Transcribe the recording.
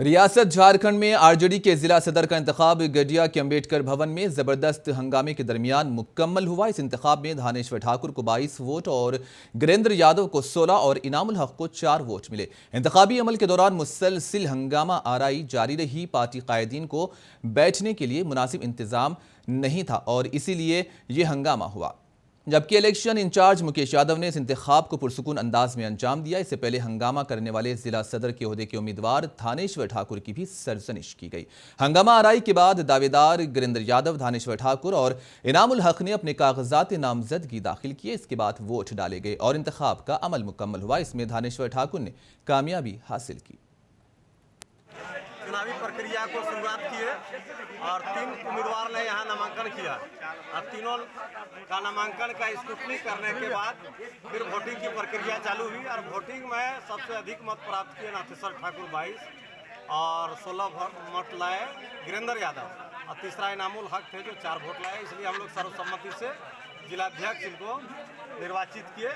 रियासत झारखंड में आरजेडी के जिला सदर का इंतखाब गडिया के अम्बेडकर भवन में जबरदस्त हंगामे के दरमियान मुकम्मल हुआ। इस इंतखाब में धानेश्वर ठाकुर को 22 वोट और गिरेंद्र यादव को 16 और इनामुल हक को 4 वोट मिले। इंतखाबी अमल के दौरान मुसलसिल हंगामा आराई जारी रही। पार्टी कायदीन को बैठने के लिए मुनासिब इंतजाम नहीं था और इसीलिए ये हंगामा हुआ, जबकि इलेक्शन इंचार्ज मुकेश यादव ने इस इंतखाब को पुरसुकून अंदाज में अंजाम दिया। इससे पहले हंगामा करने वाले जिला सदर के ओहदे के उम्मीदवार धानेश्वर ठाकुर की भी सरजनिश की गई। हंगामा आराई के बाद दावेदार गिरेंद्र यादव, धानेश्वर ठाकुर और इनामुल हक ने अपने कागजात नामजदगी दाखिल किए। इसके बाद वोट डाले गए और इंतखाब का अमल मुकम्मल हुआ। इसमें धानेश्वर ठाकुर ने कामयाबी हासिल की। चुनावी प्रक्रिया को शुरुआत की है और 3 उम्मीदवार ने यहाँ नामांकन किया और तीनों का नामांकन का स्क्रूटनी करने के बाद फिर वोटिंग की प्रक्रिया चालू हुई और वोटिंग में सबसे अधिक मत प्राप्त किए नाथेश्वर ठाकुर 22 और 16 वोट लाए गिरेंद्र यादव और तीसरा इनामुल हक थे जो 4 वोट लाए। इसलिए हम लोग सर्वसम्मति से जिलाध्यक्ष इनको निर्वाचित किए।